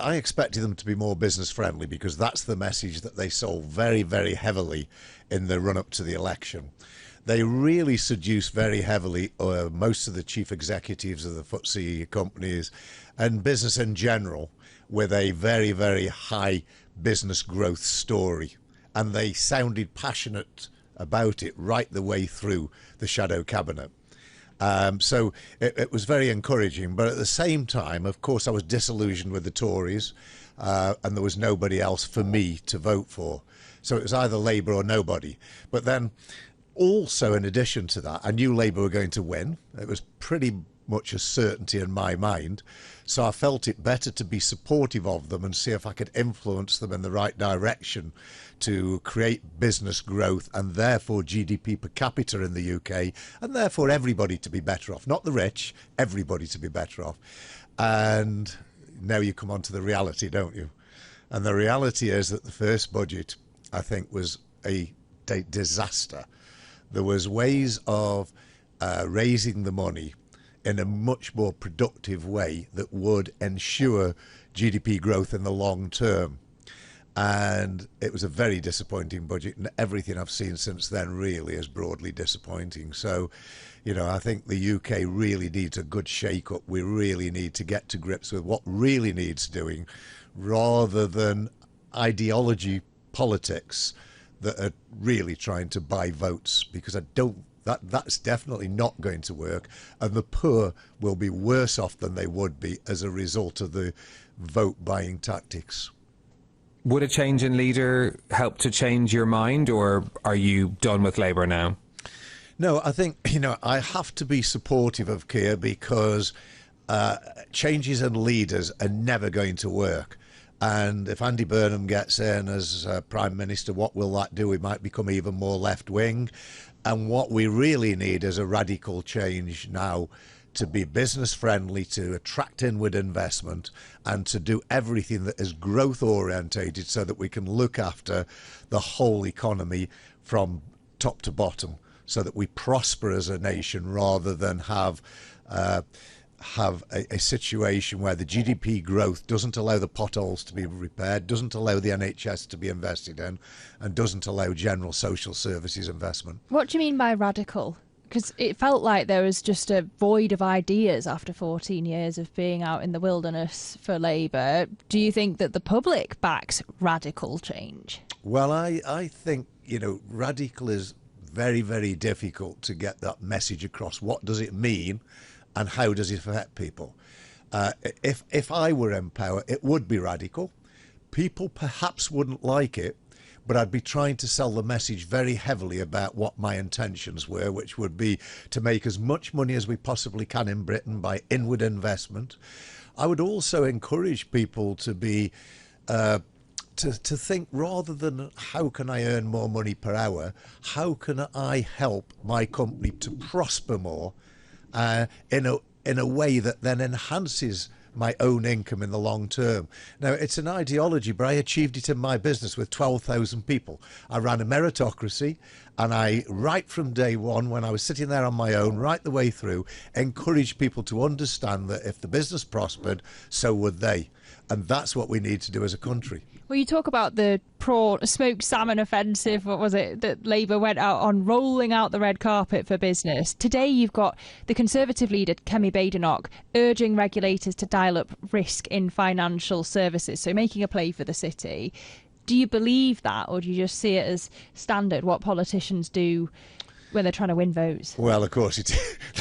I expected them to be more business friendly because that's the message that they sold very, very heavily in the run up to the election. They really seduced very heavily most of the chief executives of the FTSE companies and business in general with a very, very high business growth story. And they sounded passionate about it right the way through the shadow cabinet. So it was very encouraging. But at the same time, of course, I was disillusioned with the Tories and there was nobody else for me to vote for. So it was either Labour or nobody. But then also, in addition to that, I knew Labour were going to win. It was pretty much a certainty in my mind. So I felt it better to be supportive of them and see if I could influence them in the right direction to create business growth and therefore GDP per capita in the UK, and therefore everybody to be better off. Not the rich, everybody to be better off. And now you come on to the reality, don't you? And the reality is that the first budget, I think, was a disaster. There was ways of raising the money in a much more productive way that would ensure GDP growth in the long term. And it was a very disappointing budget, and everything I've seen since then really is broadly disappointing. So, you know, I think the UK really needs a good shake-up. We really need to get to grips with what really needs doing, rather than ideology politics that are really trying to buy votes, because that's definitely not going to work, and the poor will be worse off than they would be as a result of the vote buying tactics. Would a change in leader help to change your mind, or are you done with Labour now? No, I think, you know, I have to be supportive of Keir because changes in leaders are never going to work. And if Andy Burnham gets in as Prime Minister, what will that do? We might become even more left-wing. And what we really need is a radical change now to be business-friendly, to attract inward investment, and to do everything that is growth-orientated so that we can look after the whole economy from top to bottom, so that we prosper as a nation rather than have a situation where the GDP growth doesn't allow the potholes to be repaired, doesn't allow the NHS to be invested in, and doesn't allow general social services investment. What do you mean by radical? Because it felt like there was just a void of ideas after 14 years of being out in the wilderness for Labour. Do you think that the public backs radical change? Well, I think, you know, radical is very, very difficult to get that message across. What does it mean? And how does it affect people? If I were in power, it would be radical. People perhaps wouldn't like it, but I'd be trying to sell the message very heavily about what my intentions were, which would be to make as much money as we possibly can in Britain by inward investment. I would also encourage people to be to think, rather than how can I earn more money per hour, how can I help my company to prosper more in a way that then enhances my own income in the long term. Now, it's an ideology, but I achieved it in my business with 12,000 people. I ran a meritocracy, and I, right from day one, when I was sitting there on my own, right the way through, encouraged people to understand that if the business prospered, so would they. And that's what we need to do as a country. Well, you talk about the smoked salmon offensive, what was it, that Labour went out on, rolling out the red carpet for business. Today you've got the Conservative leader, Kemi Badenoch, urging regulators to dial up risk in financial services, so making a play for the city. Do you believe that, or do you just see it as standard, what politicians do when they're trying to win votes? Well, of course,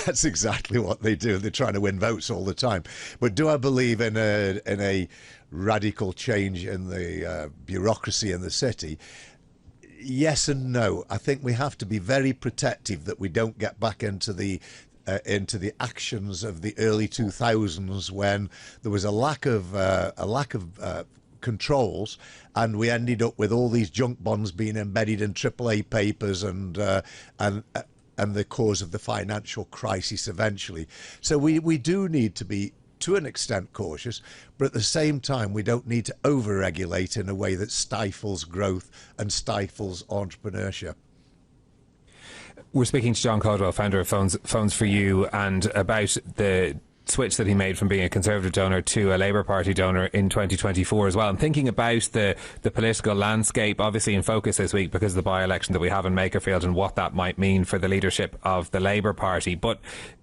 that's exactly what they do. They're trying to win votes all the time. But do I believe in a radical change in the bureaucracy in the city? Yes and no. I think we have to be very protective that we don't get back into the actions of the early 2000s, when there was a lack of controls, and we ended up with all these junk bonds being embedded in AAA papers and the cause of the financial crisis eventually. So we do need to be, to an extent, cautious, but at the same time we don't need to over-regulate in a way that stifles growth and stifles entrepreneurship. We're speaking to John Caudwell, founder of Phones for You, and about the switch that he made from being a Conservative donor to a Labour Party donor in 2024 as well. And thinking about the political landscape, obviously in focus this week because of the by-election that we have in Makerfield and what that might mean for the leadership of the Labour Party. But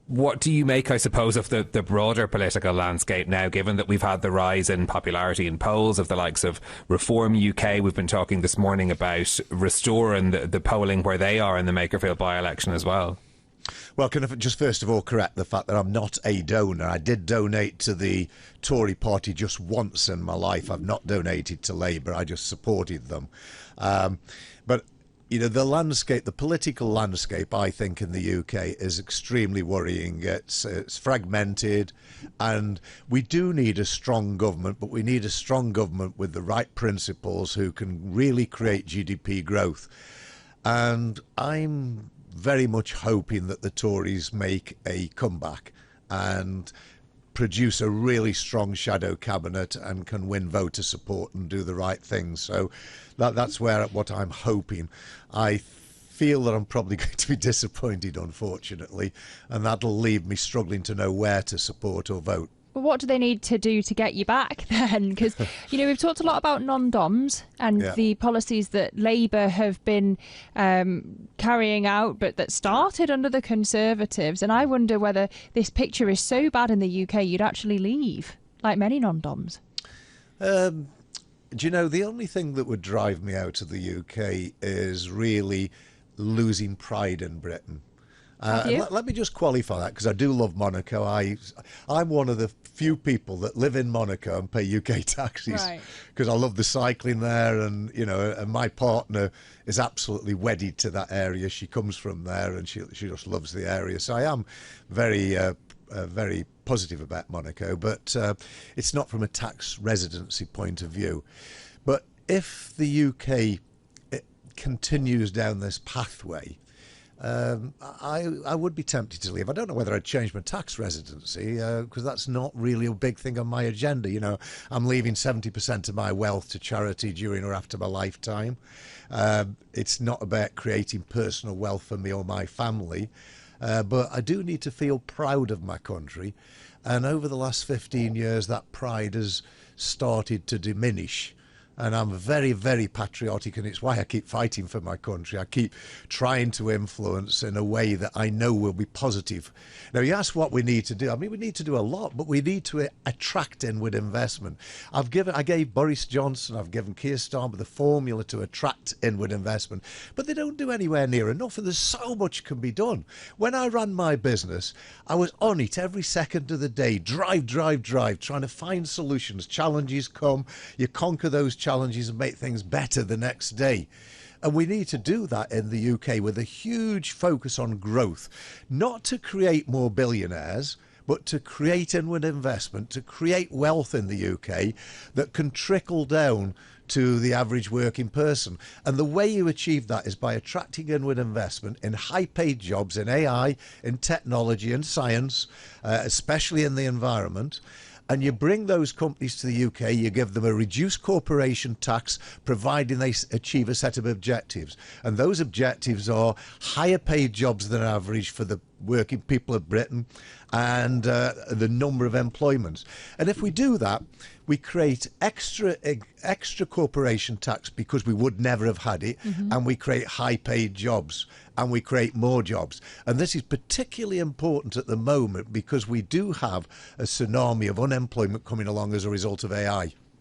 what do you make, I suppose, of the broader political landscape now, given that we've had the rise in popularity in polls of the likes of Reform UK? We've been talking this morning about Restore and the polling where they are in the Makerfield by-election as well. Well, can I just first of all correct the fact that I'm not a donor? I did donate to the Tory party just once in my life. I've not donated to Labour. I just supported them. But you know, the landscape, the political landscape, I think, in the UK is extremely worrying. It's fragmented, and we do need a strong government, but we need a strong government with the right principles who can really create GDP growth. And I'm very much hoping that the Tories make a comeback and produce a really strong shadow cabinet and can win voter support and do the right things. So that's what I'm hoping. I feel that I'm probably going to be disappointed, unfortunately, and that'll leave me struggling to know where to support or vote. Well, what do they need to do to get you back then? Because, you know, we've talked a lot about non-doms and the policies that Labour have been carrying out, but that started under the Conservatives. And I wonder whether this picture is so bad in the UK you'd actually leave, like many non-doms. Do you know, the only thing that would drive me out of the UK is really losing pride in Britain. Let me just qualify that, because I do love Monaco. I'm one of the few people that live in Monaco and pay UK taxes, because I love the cycling there, and you know, and my partner is absolutely wedded to that area. She comes from there, and she just loves the area. So I am very positive about Monaco, but it's not from a tax residency point of view. But if the UK continues down this pathway, I would be tempted to leave. I don't know whether I'd change my tax residency, because that's not really a big thing on my agenda. You know, I'm leaving 70% of my wealth to charity during or after my lifetime. It's not about creating personal wealth for me or my family, but I do need to feel proud of my country. And over the last 15 years, that pride has started to diminish. And I'm very, very patriotic, and it's why I keep fighting for my country. I keep trying to influence in a way that I know will be positive. Now, you ask what we need to do. I mean, we need to do a lot, but we need to attract inward investment. I gave Boris Johnson, I've given Keir Starmer the formula to attract inward investment, but they don't do anywhere near enough, and there's so much can be done. When I ran my business, I was on it every second of the day, drive, trying to find solutions. Challenges come, you conquer those challenges and make things better the next day. And we need to do that in the UK with a huge focus on growth, not to create more billionaires, but to create inward investment, to create wealth in the UK that can trickle down to the average working person. And the way you achieve that is by attracting inward investment in high-paid jobs in AI, in technology and science, especially in the environment. And you bring those companies to the UK, you give them a reduced corporation tax, providing they achieve a set of objectives. And those objectives are higher paid jobs than average for the working people of Britain, and the number of employments. And if we do that, we create extra corporation tax because we would never have had it, and we create high paid jobs, and we create more jobs. And this is particularly important at the moment because we do have a tsunami of unemployment coming along as a result of AI.